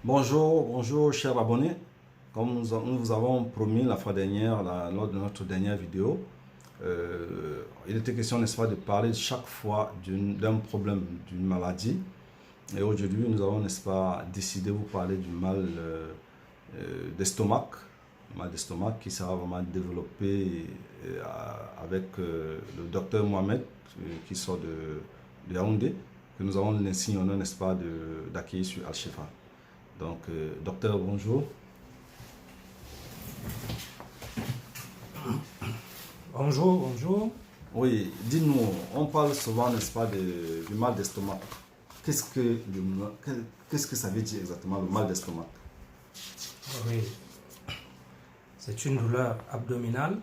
Bonjour, bonjour chers abonnés. Comme nous vous avons promis la fois dernière, lors de notre dernière vidéo, il était question, n'est-ce pas, de parler chaque fois d'un problème, d'une maladie. Et aujourd'hui, nous avons, n'est-ce pas, décidé de vous parler du mal d'estomac, mal d'estomac qui sera vraiment développé avec le docteur Mohamed qui sort de Yaoundé, que nous avons l'insigne honneur, n'est-ce pas, d'accueillir sur Al-Shifa. Donc, docteur, bonjour. Bonjour, bonjour. Oui, dis-nous, on parle souvent, n'est-ce pas, du mal d'estomac. Qu'est-ce que ça veut dire exactement, le mal d'estomac? Oui, c'est une douleur abdominale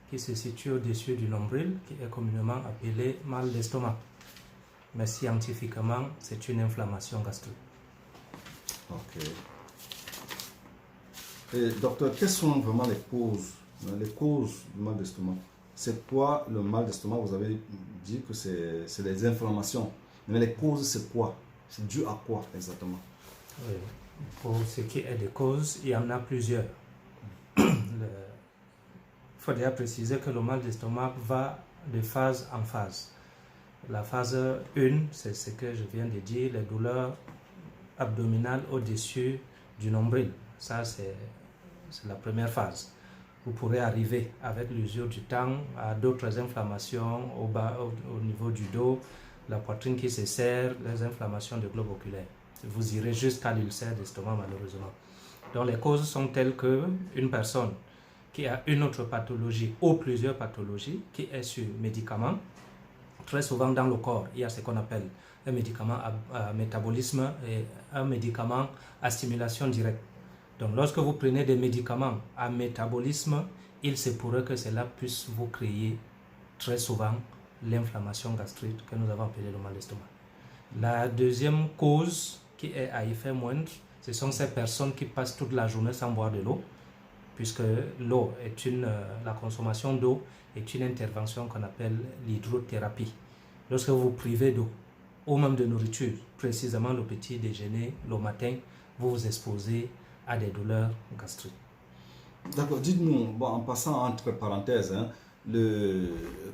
qui se situe au-dessus du nombril, qui est communément appelée mal d'estomac. Mais scientifiquement, c'est une inflammation gastrique. Ok. Et docteur, quelles sont vraiment les causes du mal d'estomac? C'est quoi le mal d'estomac? Vous avez dit que c'est les inflammations. Mais les causes, c'est quoi? C'est dû à quoi exactement? Oui. Pour ce qui est des causes, il y en a plusieurs. Il faudrait préciser que le mal d'estomac va de phase en phase. La phase 1, c'est ce que je viens de dire, les douleurs abdominales au-dessus du nombril. Ça, c'est la première phase. Vous pourrez arriver avec l'usure du temps à d'autres inflammations au niveau du dos, la poitrine qui se serre, les inflammations du globe oculaire. Vous irez jusqu'à l'ulcère d'estomac malheureusement. Donc les causes sont telles que une personne qui a une autre pathologie ou plusieurs pathologies, qui est sur médicaments. Très souvent dans le corps, il y a ce qu'on appelle un médicament à métabolisme et un médicament à stimulation directe. Donc lorsque vous prenez des médicaments à métabolisme, il se pourrait que cela puisse vous créer très souvent l'inflammation gastrique que nous avons appelée le mal d'estomac. La deuxième cause qui est à effet moindre, ce sont ces personnes qui passent toute la journée sans boire de l'eau, puisque l'eau est la consommation d'eau est une intervention qu'on appelle l'hydrothérapie. Lorsque vous vous privez d'eau, ou même de nourriture, précisément le petit déjeuner, le matin, vous vous exposez à des douleurs gastriques. D'accord, dites-nous, bon, en passant entre parenthèses, hein,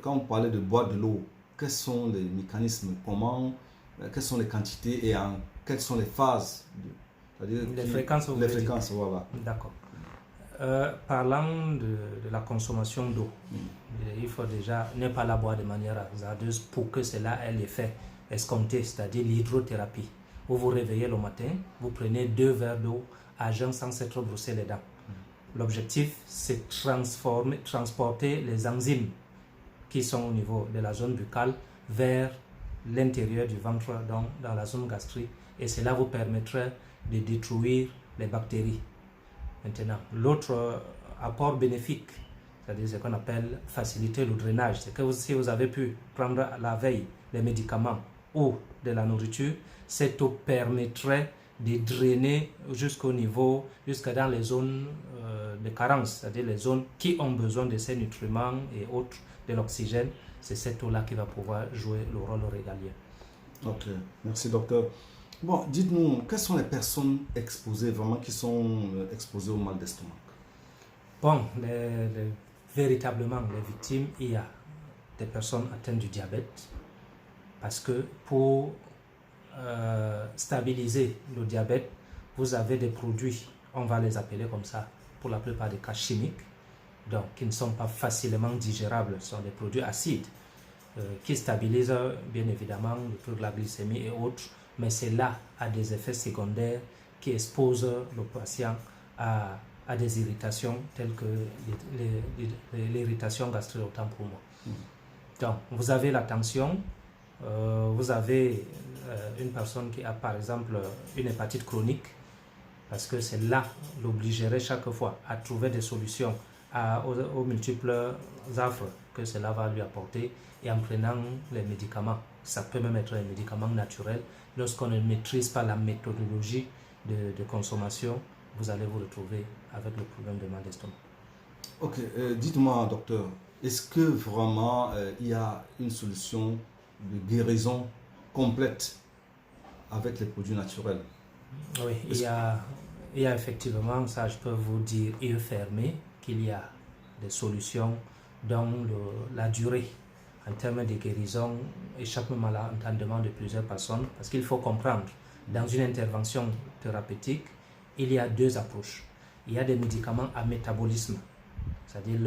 quand vous parlez de boire de l'eau, quels sont les mécanismes, quelles sont les quantités et quelles sont les phases, les fréquences, voilà. D'accord. Parlant de la consommation d'eau, il faut déjà ne pas la boire de manière hasardeuse pour que cela ait l'effet escompté, c'est-à-dire l'hydrothérapie. Vous vous réveillez le matin, vous prenez 2 verres d'eau à jeun sans s'être brossé les dents. L'objectif, c'est de transporter les enzymes qui sont au niveau de la zone buccale vers l'intérieur du ventre, donc dans la zone gastrique, et cela vous permettrait de détruire les bactéries. Maintenant, l'autre apport bénéfique, c'est-à-dire ce qu'on appelle faciliter le drainage, c'est que si vous avez pu prendre la veille des médicaments ou de la nourriture, cette eau permettrait de drainer jusqu'à dans les zones de carence, c'est-à-dire les zones qui ont besoin de ces nutriments et autres, de l'oxygène. C'est cette eau-là qui va pouvoir jouer le rôle régalien. Ok, merci docteur. Bon, dites-nous, quelles sont les personnes exposées, vraiment, qui sont exposées au mal d'estomac? Bon, véritablement, les victimes, il y a des personnes atteintes du diabète, parce que pour stabiliser le diabète, vous avez des produits, on va les appeler comme ça, pour la plupart des cas chimiques, donc qui ne sont pas facilement digérables, ce sont des produits acides, qui stabilisent bien évidemment le taux de la glycémie et autres, mais cela a des effets secondaires qui exposent le patient à des irritations telles que l'irritation gastrique autant pour moi. Donc, vous avez la tension, vous avez une personne qui a par exemple une hépatite chronique, parce que c'est là l'obligerait chaque fois à trouver des solutions aux multiples affres que cela va lui apporter, et en prenant les médicaments, ça peut même être un médicament naturel, lorsqu'on ne maîtrise pas la méthodologie de consommation, vous allez vous retrouver avec le problème de mal d'estomac. Ok, dites-moi docteur, est-ce que vraiment il y a une solution de guérison complète avec les produits naturels? Oui, il y a effectivement, ça je peux vous dire, yeux fermés, qu'il y a des solutions dans la durée en termes de guérison échappe même à l'entendement de plusieurs personnes, parce qu'il faut comprendre, dans une intervention thérapeutique, il y a deux approches. Il y a des médicaments à métabolisme, c'est-à-dire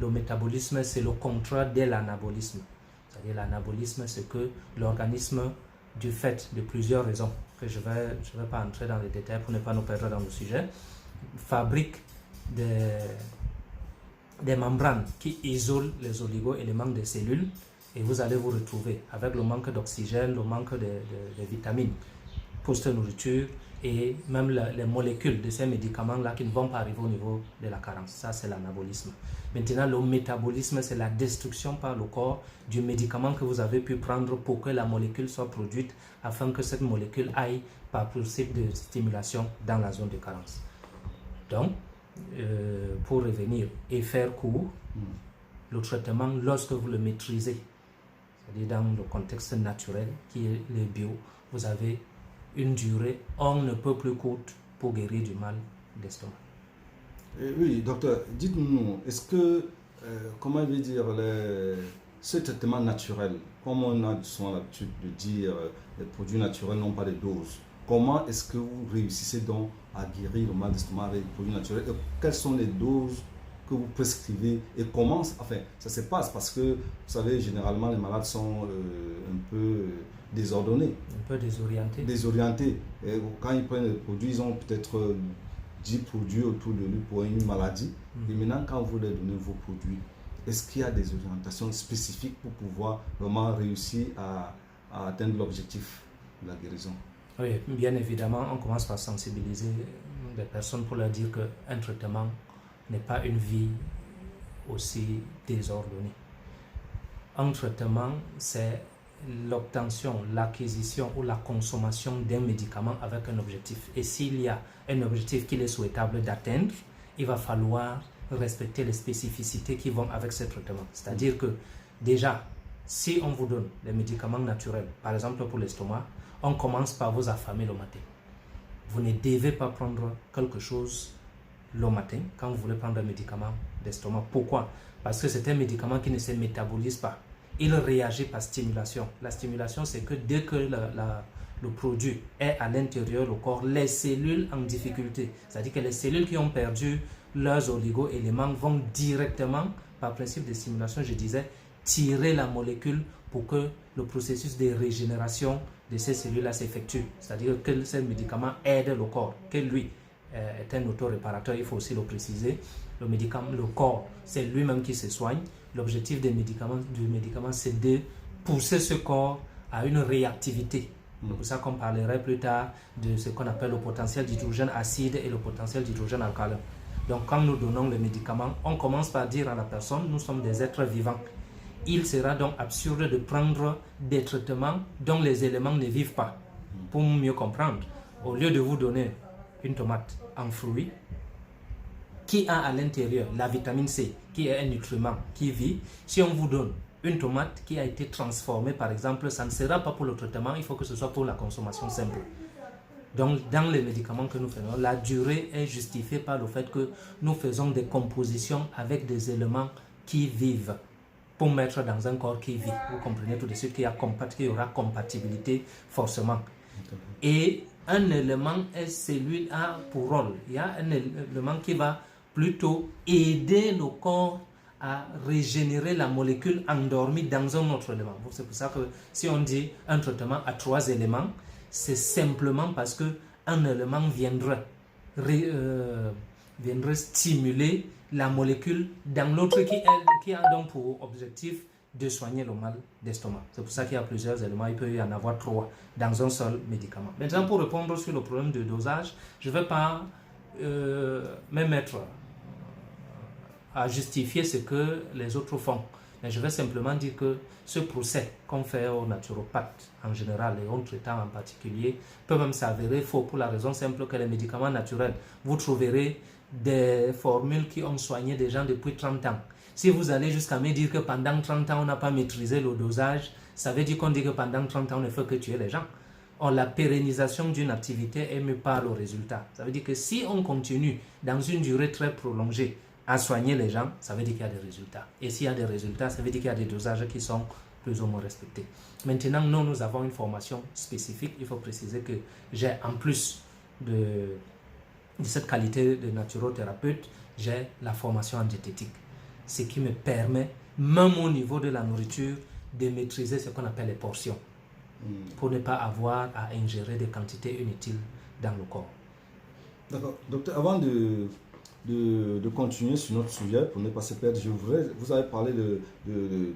le métabolisme, c'est le contraire de l'anabolisme. C'est-à-dire l'anabolisme, c'est que l'organisme, du fait de plusieurs raisons, que je vais pas entrer dans les détails pour ne pas nous perdre dans le sujet, fabrique des membranes qui isolent les oligo-éléments des cellules, et vous allez vous retrouver avec le manque d'oxygène, le manque de vitamines, post-nourriture, et même les molécules de ces médicaments-là qui ne vont pas arriver au niveau de la carence. Ça, c'est l'anabolisme. Maintenant, le métabolisme, c'est la destruction par le corps du médicament que vous avez pu prendre pour que la molécule soit produite, afin que cette molécule aille par principe de stimulation dans la zone de carence. Donc, pour revenir et faire court, le traitement, lorsque vous le maîtrisez, c'est-à-dire dans le contexte naturel qui est le bio, vous avez une durée on ne peut plus courte pour guérir du mal d'estomac. Oui, docteur, dites-nous, est-ce que, comment je vais dire, ce traitement naturel, comme on a souvent l'habitude de dire, les produits naturels n'ont pas de dose, comment est-ce que vous réussissez donc à guérir le mal d'estomac avec les produits naturels, et quelles sont les doses que vous prescrivez et comment enfin, ça se passe? Parce que, vous savez, généralement, les malades sont un peu désordonnés. Un peu désorientés. Désorientés. Et quand ils prennent les produits, ils ont peut-être 10 produits autour de lui pour une maladie. Et maintenant, quand vous leur donnez vos produits, est-ce qu'il y a des orientations spécifiques pour pouvoir vraiment réussir à atteindre l'objectif de la guérison? Oui, bien évidemment, on commence par sensibiliser les personnes pour leur dire qu'un traitement n'est pas une vie aussi désordonnée. Un traitement, c'est l'obtention, l'acquisition ou la consommation d'un médicament avec un objectif. Et s'il y a un objectif qu'il est souhaitable d'atteindre, il va falloir respecter les spécificités qui vont avec ce traitement. C'est-à-dire que déjà, si on vous donne des médicaments naturels, par exemple pour l'estomac, on commence par vous affamer le matin. Vous ne devez pas prendre quelque chose le matin quand vous voulez prendre un médicament d'estomac. Pourquoi? Parce que c'est un médicament qui ne se métabolise pas. Il réagit par stimulation. La stimulation, c'est que dès que le produit est à l'intérieur du corps, les cellules en difficulté, c'est-à-dire que les cellules qui ont perdu leurs oligo-éléments vont directement, par principe de stimulation, je disais, tirer la molécule pour que le processus de régénération de ces cellules-là s'effectue. C'est-à-dire que ces médicaments aident le corps, que lui est un autoréparateur, il faut aussi le préciser. Le corps, c'est lui-même qui se soigne. L'objectif du médicament, c'est de pousser ce corps à une réactivité. C'est pour ça qu'on parlerait plus tard de ce qu'on appelle le potentiel d'hydrogène acide et le potentiel d'hydrogène alcalin. Donc quand nous donnons le médicament, on commence par dire à la personne, nous sommes des êtres vivants. Il sera donc absurde de prendre des traitements dont les éléments ne vivent pas. Pour mieux comprendre, au lieu de vous donner une tomate en fruits, qui a à l'intérieur la vitamine C, qui est un nutriment qui vit, si on vous donne une tomate qui a été transformée, par exemple, ça ne sera pas pour le traitement, il faut que ce soit pour la consommation simple. Donc, dans les médicaments que nous faisons, la durée est justifiée par le fait que nous faisons des compositions avec des éléments qui vivent pour mettre dans un corps qui vit. Vous comprenez tout de suite qu'il y aura compatibilité forcément. Et un élément est celui a pour rôle. Il y a un élément qui va plutôt aider le corps à régénérer la molécule endormie dans un autre élément. C'est pour ça que si on dit un traitement à 3 éléments, c'est simplement parce qu'un élément viendrait stimuler la molécule dans l'autre qui a donc pour objectif de soigner le mal d'estomac. C'est pour ça qu'il y a plusieurs éléments, il peut y en avoir 3 dans un seul médicament. Maintenant, pour répondre sur le problème de dosage, je ne vais pas me mettre à justifier ce que les autres font. Mais je vais simplement dire que ce procès qu'on fait aux naturopathes en général et aux traitants en particulier peut même s'avérer faux pour la raison simple que les médicaments naturels, vous trouverez des formules qui ont soigné des gens depuis 30 ans. Si vous allez jusqu'à me dire que pendant 30 ans on n'a pas maîtrisé le dosage, ça veut dire qu'on dit que pendant 30 ans on ne fait que tuer les gens. Or, la pérennisation d'une activité est mieux par le résultat. Ça veut dire que si on continue dans une durée très prolongée à soigner les gens, ça veut dire qu'il y a des résultats. Et s'il y a des résultats, ça veut dire qu'il y a des dosages qui sont plus ou moins respectés. Maintenant, nous avons une formation spécifique. Il faut préciser que j'ai, en plus de cette qualité de naturothérapeute, j'ai la formation en diététique. Ce qui me permet, même au niveau de la nourriture, de maîtriser ce qu'on appelle les portions, pour ne pas avoir à ingérer des quantités inutiles dans le corps. D'accord. Docteur, avant de continuer sur notre sujet, pour ne pas se perdre, vous avez parlé de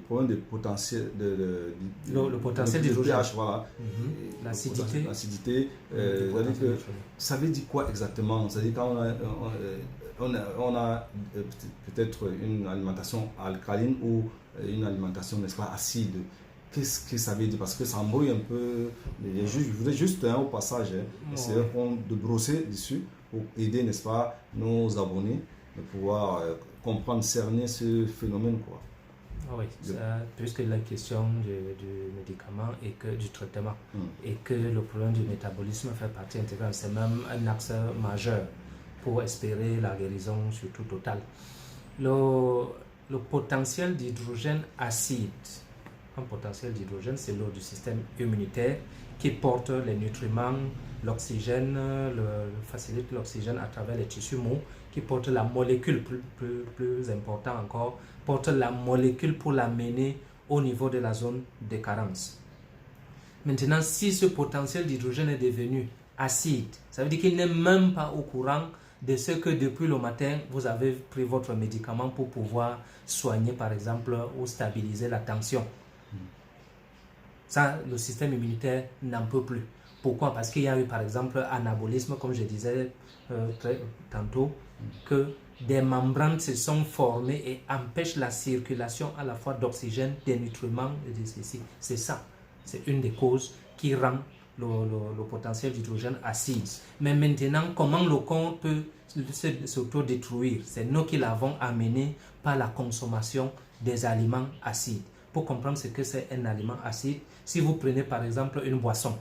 problème de potentiel, le potentiel d'hydrogène. pH, voilà. L'acidité. L'acidité. Ça veut dire quoi exactement? C'est-à-dire quand on a peut-être une alimentation alcaline ou une alimentation, n'est-ce pas, acide. Qu'est-ce que ça veut dire? Parce que ça embrouille un peu les juges. Je voudrais juste, au passage, essayer de brosser dessus pour aider, n'est-ce pas, nos abonnés de pouvoir comprendre, cerner ce phénomène, quoi. Oui, puisque la question du médicament et que du traitement et que le problème du métabolisme fait partie intégrante, c'est même un axe majeur pour espérer la guérison surtout totale. Le potentiel d'hydrogène acide, un potentiel d'hydrogène, c'est l'eau du système immunitaire qui porte les nutriments, l'oxygène, facilite l'oxygène à travers les tissus mous, qui porte la molécule, plus important encore, porte la molécule pour l'amener au niveau de la zone de carence. Maintenant, si ce potentiel d'hydrogène est devenu acide, ça veut dire qu'il n'est même pas au courant de ce que depuis le matin, vous avez pris votre médicament pour pouvoir soigner, par exemple, ou stabiliser la tension. Ça, le système immunitaire n'en peut plus. Pourquoi? Parce qu'il y a eu, par exemple, anabolisme, comme je disais tantôt, que des membranes se sont formées et empêchent la circulation à la fois d'oxygène, des nutriments et de ceci. C'est ça. C'est une des causes qui rend le potentiel d'hydrogène acide. Mais maintenant, comment le corps peut s'auto-détruire? C'est nous qui l'avons amené par la consommation des aliments acides. Pour comprendre ce que c'est un aliment acide, si vous prenez par exemple une boisson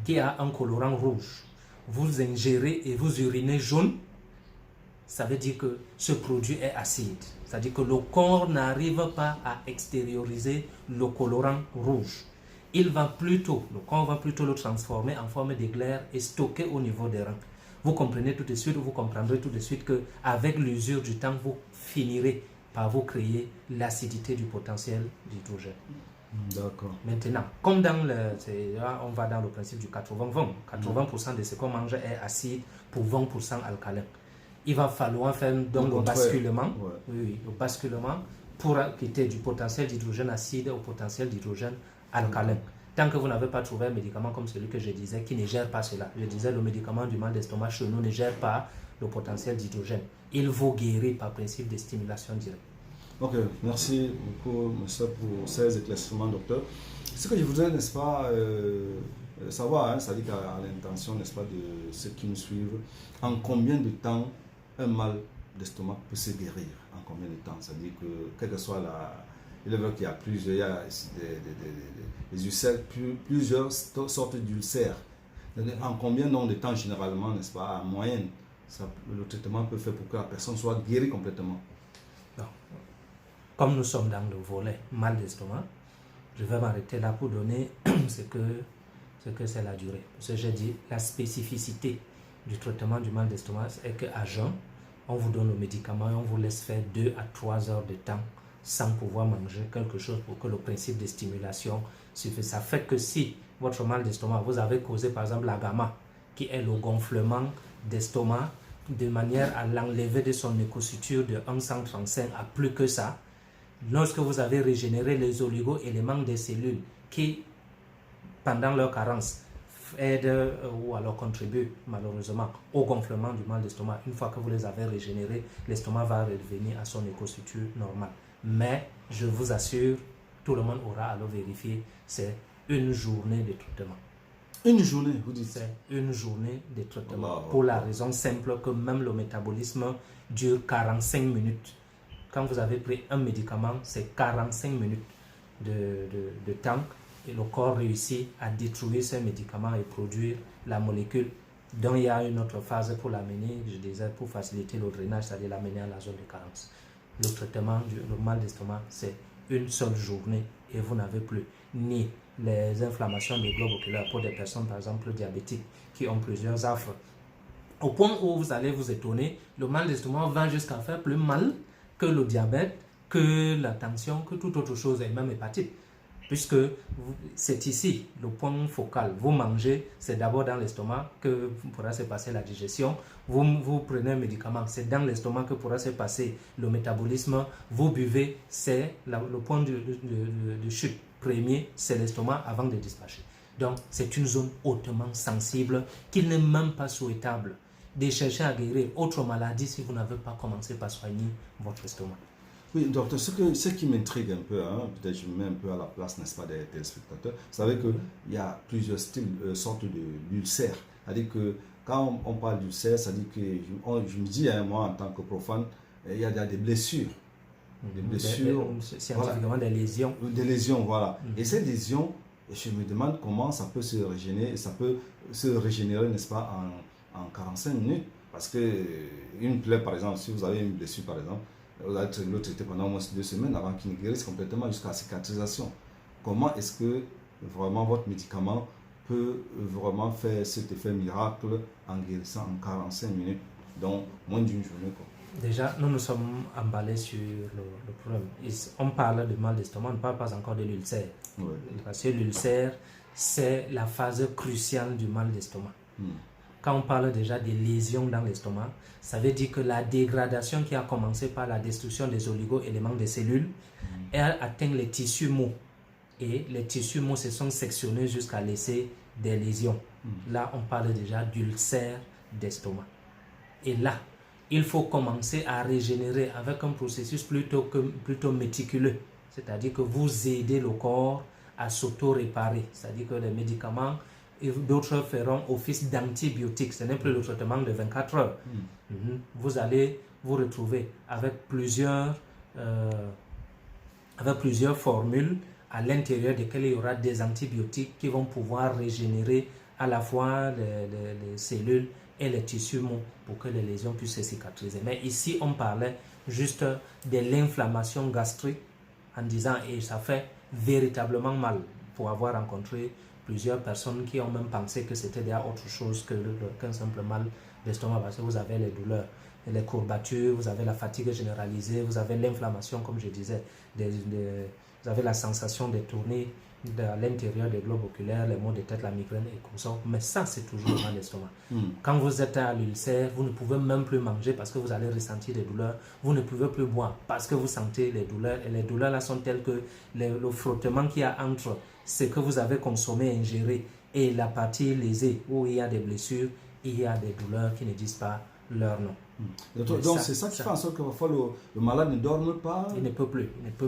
qui a un colorant rouge, vous ingérez et vous urinez jaune, ça veut dire que ce produit est acide. C'est-à-dire que le corps n'arrive pas à extérioriser le colorant rouge. Le corps va plutôt le transformer en forme d'éclair et stocker au niveau des reins. Vous comprenez tout de suite, vous comprendrez tout de suite qu'avec l'usure du temps, vous finirez par vous créer l'acidité du potentiel d'hydrogène. D'accord. Maintenant, comme on va dans le principe du 80-20. 80% de ce qu'on mange est acide pour 20% alcalin. Il va falloir faire donc le basculement, le basculement pour quitter du potentiel d'hydrogène acide au potentiel d'hydrogène alcalin. Tant que vous n'avez pas trouvé un médicament comme celui que je disais qui ne gère pas cela. Je disais le médicament du mal d'estomac chez nous ne gère pas le potentiel d'hydrogène. Il vous guérit par principe de stimulation directe. Ok, merci beaucoup, monsieur, pour ces éclaircissements, docteur. Ce que je voudrais, n'est-ce pas, savoir, c'est-à-dire qu'à l'intention, n'est-ce pas, de ceux qui nous suivent, en combien de temps un mal d'estomac peut se guérir? En combien de temps? C'est-à-dire que, quelle que soit il est vrai qu'il y a plusieurs des ulcères, plusieurs sortes d'ulcères. En combien de temps, généralement, n'est-ce pas, en moyenne, le traitement peut faire pour que la personne soit guérie complètement? Non. Comme nous sommes dans le volet mal d'estomac, je vais m'arrêter là pour donner ce que c'est la durée. Parce que j'ai dit, la spécificité du traitement du mal d'estomac est qu'à jeun, on vous donne le médicament et on vous laisse faire 2 à 3 heures de temps sans pouvoir manger quelque chose pour que le principe de stimulation suffise. Ça fait que si votre mal d'estomac, vous avez causé par exemple la gamma, qui est le gonflement d'estomac, de manière à l'enlever de son écosuture de 135 à plus que ça, lorsque vous avez régénéré les oligo-éléments des cellules qui, pendant leur carence, aident ou alors contribuent malheureusement au gonflement du mal d'estomac, une fois que vous les avez régénérés, l'estomac va revenir à son écosuture normale. Mais je vous assure, tout le monde aura à le vérifier, c'est une journée de traitement. Une journée, vous dites? C'est une journée de traitement. Pour la raison simple que même le métabolisme dure 45 minutes. Quand vous avez pris un médicament, c'est 45 minutes de temps et le corps réussit à détruire ces médicaments et produire la molécule dont il y a une autre phase pour l'amener, je disais, pour faciliter le drainage, c'est-à-dire l'amener à la zone de carence. Le traitement du mal d'estomac, c'est une seule journée et vous n'avez plus ni les inflammations des globes oculaires pour des personnes, par exemple, diabétiques, qui ont plusieurs affres. Au point où vous allez vous étonner, le mal d'estomac va jusqu'à faire plus mal que le diabète, que la tension, que toute autre chose, et même hépatite. Puisque c'est ici le point focal. Vous mangez, c'est d'abord dans l'estomac que pourra se passer la digestion. Vous prenez un médicament, c'est dans l'estomac que pourra se passer le métabolisme. Vous buvez, c'est le point de chute premier, c'est l'estomac avant de dispatcher. Donc, c'est une zone hautement sensible qu'il n'est même pas souhaitable de chercher à guérir autre maladie si vous n'avez pas commencé par soigner votre estomac. Oui, docteur, ce qui m'intrigue un peu, hein, peut-être je me mets un peu à la place, n'est-ce pas, des téléspectateurs. Vous savez qu'il y a plusieurs styles, sortes d'ulcères. C'est-à-dire que quand on parle d'ulcères, ça dit que je me dis, hein, moi en tant que profane, il y a des blessures. Des blessures. Scientifiquement, voilà. Des lésions. Des lésions, voilà. Et ces lésions, je me demande comment ça peut se régénérer, n'est-ce pas, en 45 minutes. Parce qu'une plaie, par exemple, si vous avez une blessure, par exemple, vous allez le traiter pendant au moins 2 semaines avant qu'il ne guérisse complètement jusqu'à la cicatrisation. Comment est-ce que vraiment votre médicament peut vraiment faire cet effet miracle en guérissant en 45 minutes, donc moins d'une journée, quoi? Déjà, nous nous sommes emballés sur le problème. On parle de mal d'estomac, on ne parle pas encore de l'ulcère. Ouais. Parce que l'ulcère, c'est la phase cruciale du mal d'estomac. Quand on parle déjà des lésions dans l'estomac, ça veut dire que la dégradation qui a commencé par la destruction des oligo-éléments des cellules, elle atteint les tissus mous. Et les tissus mous se sont sectionnés jusqu'à laisser des lésions. Là, on parle déjà d'ulcère d'estomac. Et là, il faut commencer à régénérer avec un processus plutôt méticuleux. C'est-à-dire que vous aidez le corps à s'auto-réparer. C'est-à-dire que les médicaments, d'autres feront office d'antibiotiques. Ce n'est plus le traitement de 24 heures. Vous allez vous retrouver avec plusieurs formules à l'intérieur desquelles il y aura des antibiotiques qui vont pouvoir régénérer à la fois les cellules et les tissus mous pour que les lésions puissent se cicatriser. Mais ici, on parlait juste de l'inflammation gastrique en disant, et ça fait véritablement mal, pour avoir rencontré plusieurs personnes qui ont même pensé que c'était déjà autre chose qu'un simple mal d'estomac, parce que vous avez les douleurs, les courbatures, vous avez la fatigue généralisée, vous avez l'inflammation, comme je disais, vous avez la sensation de tourner à l'intérieur des globes oculaires, les maux de tête, la migraine et comme ça. Mais ça, c'est toujours le mal d'estomac. Quand vous êtes à l'ulcère, vous ne pouvez même plus manger parce que vous allez ressentir des douleurs. Vous ne pouvez plus boire parce que vous sentez les douleurs. Et les douleurs là sont telles que le frottement qu'il y a entre ce que vous avez consommé, ingéré, et la partie lésée où il y a des blessures, il y a des douleurs qui ne disent pas leur nom. Donc c'est ça qui fait en sorte que parfois le malade ne dorme pas. Il ne peut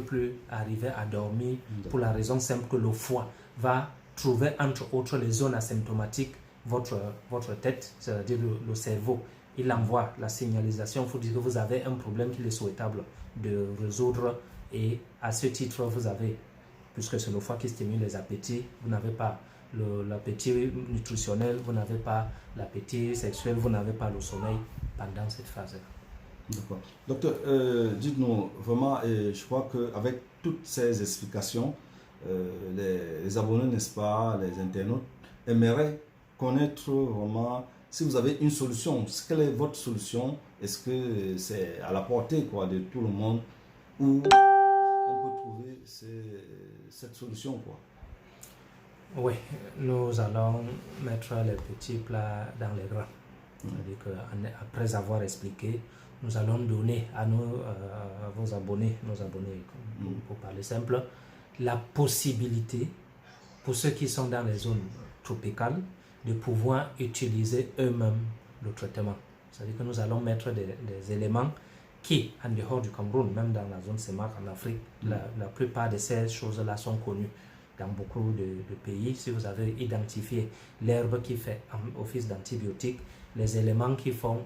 plus arriver à dormir pour la raison simple que le foie va trouver entre autres les zones asymptomatiques votre tête, c'est-à-dire le cerveau. Il envoie la signalisation pour dire que vous avez un problème qu'il est souhaitable de résoudre, et à ce titre vous avez, puisque c'est le foie qui stimule les appétits, vous n'avez pas l'appétit nutritionnel, vous n'avez pas l'appétit sexuel, vous n'avez pas le sommeil pendant cette phase-là. D'accord. Docteur, dites-nous, vraiment, je crois qu'avec toutes ces explications, les abonnés, n'est-ce pas, les internautes, aimeraient connaître vraiment si vous avez une solution. Quelle est votre solution? Est-ce que c'est à la portée, quoi, de tout le monde, où on peut trouver cette solution, quoi? Oui, nous allons mettre les petits plats dans les grands. C'est-à-dire qu'après avoir expliqué, nous allons donner à vos abonnés, pour parler simple, la possibilité pour ceux qui sont dans les zones tropicales de pouvoir utiliser eux-mêmes le traitement. C'est-à-dire que nous allons mettre des éléments qui, en dehors du Cameroun, même dans la zone CEMAC en Afrique, la plupart de ces choses-là sont connues dans beaucoup de pays. Si vous avez identifié l'herbe qui fait office d'antibiotique, les éléments qui font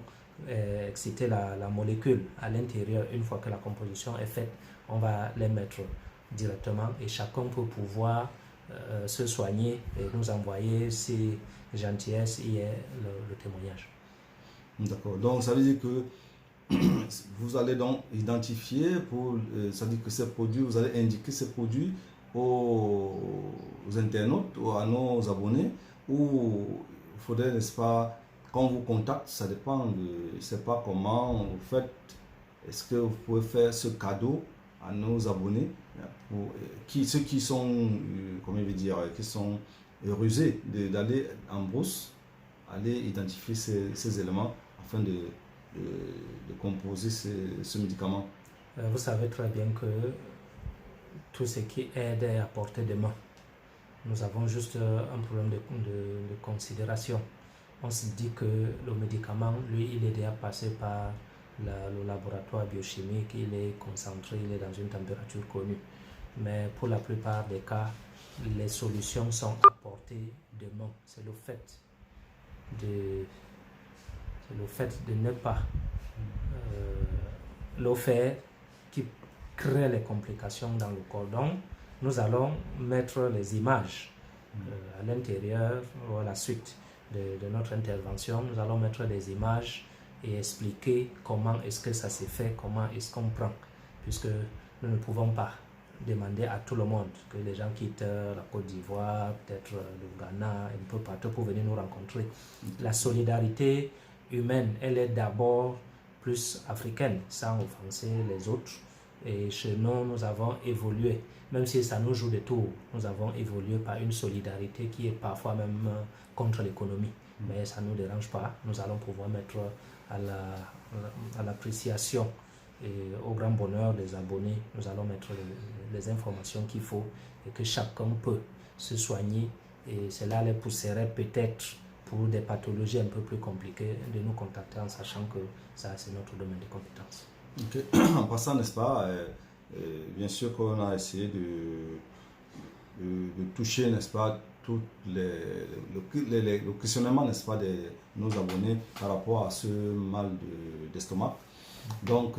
exciter la molécule à l'intérieur, une fois que la composition est faite, on va les mettre directement et chacun peut pouvoir se soigner et nous envoyer ces gentillesses et le témoignage. D'accord. Donc, ça veut dire que vous allez donc identifier ça veut dire que ces produits, vous allez indiquer ces produits aux internautes ou à nos abonnés, ou il faudrait, n'est-ce pas, quand on vous contacte, ça dépend je ne sais pas comment vous faites. Est-ce que vous pouvez faire ce cadeau à nos abonnés, ceux qui sont, comment je vais dire, qui sont rusés d'aller en brousse, aller identifier ces éléments afin de composer ce médicament. Vous savez très bien que tout ce qui aide est à portée de main. Nous avons juste un problème de considération. On se dit que le médicament, lui, il est déjà passé par le laboratoire biochimique, il est concentré, il est dans une température connue. Mais pour la plupart des cas, les solutions sont à portée de main. C'est le fait de ne pas le faire qui crée les complications dans le corps. Donc, nous allons mettre les images à l'intérieur ou à la suite de notre intervention. Nous allons mettre des images et expliquer comment est-ce que ça se fait, comment est-ce qu'on prend, puisque nous ne pouvons pas demander à tout le monde que les gens quittent la Côte d'Ivoire, peut-être le Ghana, un peu partout pour venir nous rencontrer. La solidarité humaine, elle est d'abord plus africaine, sans offenser les autres. Et chez nous, nous avons évolué, même si ça nous joue des tours, nous avons évolué par une solidarité qui est parfois même contre l'économie. Mais ça ne nous dérange pas, nous allons pouvoir mettre à l'appréciation et au grand bonheur des abonnés, nous allons mettre les informations qu'il faut et que chacun peut se soigner. Et cela les pousserait peut-être pour des pathologies un peu plus compliquées de nous contacter en sachant que ça c'est notre domaine de compétence. Okay. En passant, n'est-ce pas, bien sûr qu'on a essayé de toucher, n'est-ce pas, tout le questionnement, n'est-ce pas, de nos abonnés par rapport à ce mal d'estomac. Donc,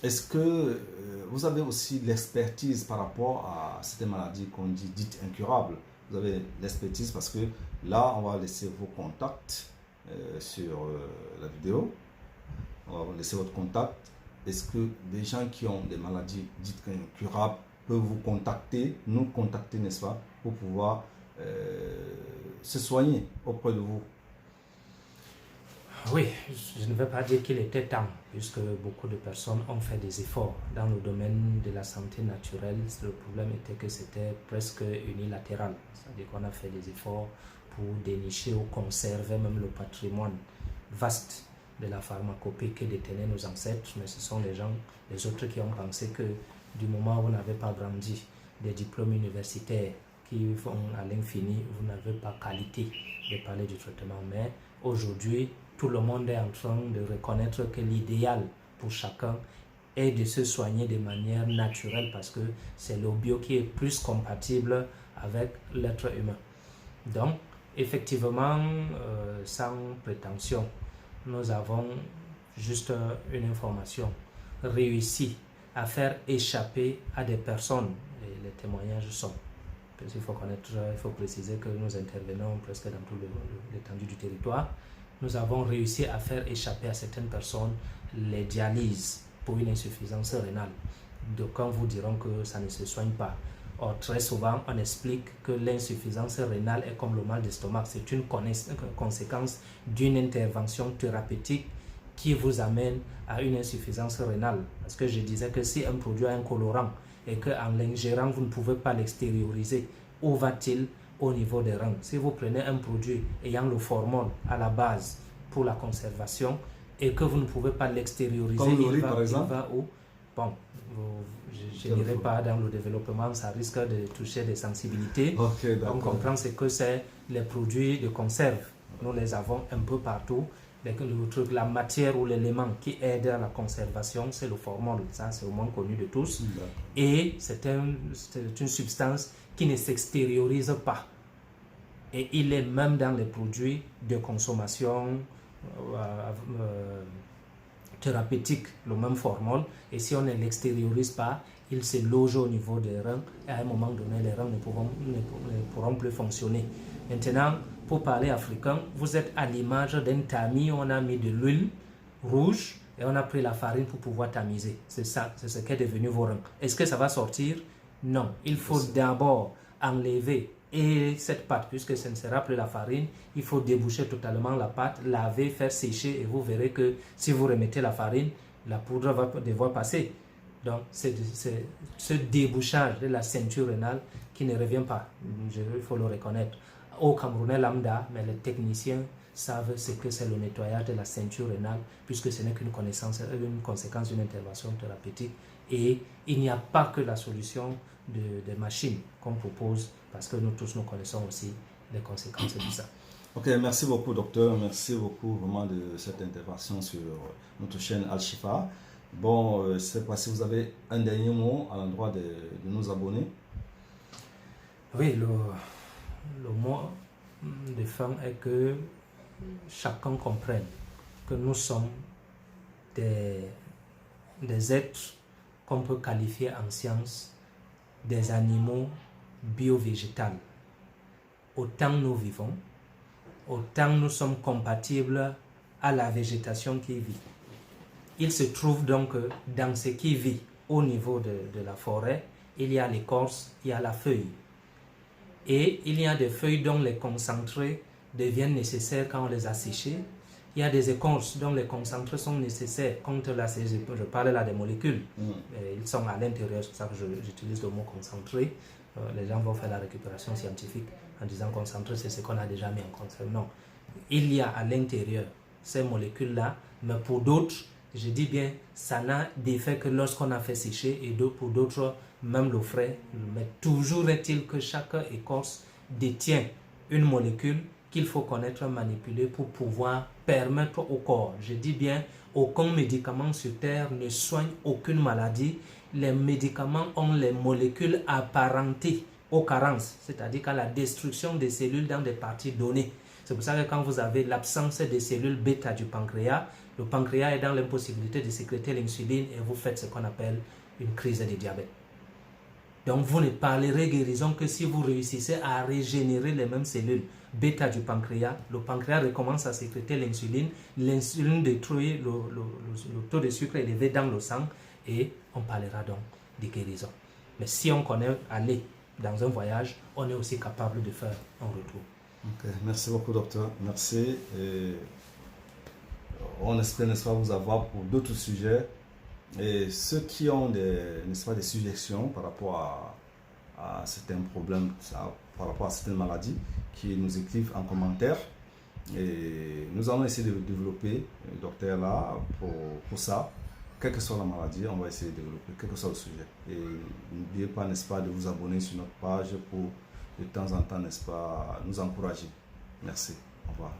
est-ce que vous avez aussi l'expertise par rapport à cette maladie qu'on dit dite incurable? Vous avez l'expertise parce que là, on va laisser vos contacts sur la vidéo. On va vous laisser votre contact. Est-ce que des gens qui ont des maladies dites incurables peuvent vous contacter, nous contacter, n'est-ce pas, pour pouvoir se soigner auprès de vous? Oui, je ne veux pas dire qu'il était temps, puisque beaucoup de personnes ont fait des efforts dans le domaine de la santé naturelle. Le problème était que c'était presque unilatéral, c'est-à-dire qu'on a fait des efforts pour dénicher ou conserver même le patrimoine vaste de la pharmacopée que détenaient nos ancêtres, mais ce sont les autres qui ont pensé que du moment où vous n'avez pas brandi des diplômes universitaires qui vont à l'infini, vous n'avez pas qualité de parler du traitement. Mais aujourd'hui, tout le monde est en train de reconnaître que l'idéal pour chacun est de se soigner de manière naturelle parce que c'est le bio qui est plus compatible avec l'être humain. Donc, effectivement, sans prétention, nous avons juste une information réussi à faire échapper à des personnes, et les témoignages sont. Il faut préciser que nous intervenons presque dans tout l'étendue du territoire. Nous avons réussi à faire échapper à certaines personnes les dialyses pour une insuffisance rénale. D'aucuns vous diront que ça ne se soigne pas. Or, très souvent, on explique que l'insuffisance rénale est comme le mal d'estomac. C'est une conséquence d'une intervention thérapeutique qui vous amène à une insuffisance rénale. Parce que je disais que si un produit a un colorant et qu'en l'ingérant, vous ne pouvez pas l'extérioriser, où va-t-il au niveau des reins? Si vous prenez un produit ayant le formol à la base pour la conservation et que vous ne pouvez pas l'extérioriser, il va où? Bon, je n'irai pas dans le développement, ça risque de toucher des sensibilités. Okay, on comprend ce que c'est les produits de conserve. Nous les avons un peu partout. La matière ou l'élément qui aide à la conservation, c'est le formol. Ça, c'est au moins connu de tous. Et c'est une substance qui ne s'extériorise pas. Et il est même dans les produits de consommation thérapeutique, le même formol, et si on ne l'extériorise pas, il se loge au niveau des reins, et à un moment donné, les reins ne pourront plus fonctionner. Maintenant, pour parler africain, vous êtes à l'image d'un tamis, on a mis de l'huile rouge, et on a pris la farine pour pouvoir tamiser. C'est ça, c'est ce qu'est devenu vos reins. Est-ce que ça va sortir? Non. Il faut d'abord enlever et cette pâte, puisque ce ne sera plus la farine, il faut déboucher totalement la pâte, laver, faire sécher, et vous verrez que si vous remettez la farine, la poudre va devoir passer. Donc, c'est ce débouchage de la ceinture rénale qui ne revient pas. Il faut le reconnaître. Au Camerounais lambda, mais les techniciens savent ce que c'est le nettoyage de la ceinture rénale, puisque ce n'est qu'une conséquence d'une intervention thérapeutique. Et il n'y a pas que la solution de machines qu'on propose, parce que nous tous nous connaissons aussi les conséquences de ça. Ok, merci beaucoup docteur, merci beaucoup vraiment de cette intervention sur notre chaîne Al Shifa. Bon, je ne sais pas si vous avez un dernier mot à l'endroit de nos abonnés. Oui, le mot de fin est que chacun comprenne que nous sommes des êtres qu'on peut qualifier en science des animaux bio-végétales. Autant nous vivons, autant nous sommes compatibles à la végétation qui vit. Il se trouve donc que dans ce qui vit au niveau de la forêt, il y a l'écorce, il y a la feuille. Et il y a des feuilles dont les concentrés deviennent nécessaires quand on les a séchées. Il y a des écorces dont les concentrés sont nécessaires quand je parle là des molécules. Ils sont à l'intérieur, c'est pour ça que j'utilise le mot concentré. Les gens vont faire la récupération scientifique en disant concentré, c'est ce qu'on a déjà mis en compte. Non, il y a à l'intérieur ces molécules-là, mais pour d'autres, je dis bien, ça n'a d'effet que lorsqu'on a fait sécher, et pour d'autres, même le frais. Mais toujours est-il que chaque écorce détient une molécule qu'il faut connaître, manipuler pour pouvoir permettre au corps. Je dis bien, aucun médicament sur Terre ne soigne aucune maladie. Les médicaments ont les molécules apparentées aux carences, c'est-à-dire qu'à la destruction des cellules dans des parties données. C'est pour ça que quand vous avez l'absence des cellules bêta du pancréas, le pancréas est dans l'impossibilité de sécréter l'insuline et vous faites ce qu'on appelle une crise de diabète. Donc vous ne parlerez guérison que si vous réussissez à régénérer les mêmes cellules bêta du pancréas. Le pancréas recommence à sécréter l'insuline, l'insuline détruit le taux de sucre élevé dans le sang et on parlera donc de guérison. Mais si on connaît aller dans un voyage, on est aussi capable de faire un retour. Okay. Merci beaucoup docteur, merci. Et on espère, n'est-ce pas, vous avoir pour d'autres sujets. Et ceux qui ont n'est-ce pas, des suggestions par rapport à certains problèmes, par rapport à certaines maladies, qui nous écrivent en commentaire. Et nous allons essayer de développer, docteur, là, pour ça. Quelle que soit la maladie, on va essayer de développer, quel que soit le sujet. Et n'oubliez pas, n'est-ce pas, de vous abonner sur notre page pour de temps en temps, n'est-ce pas, nous encourager. Merci. Au revoir.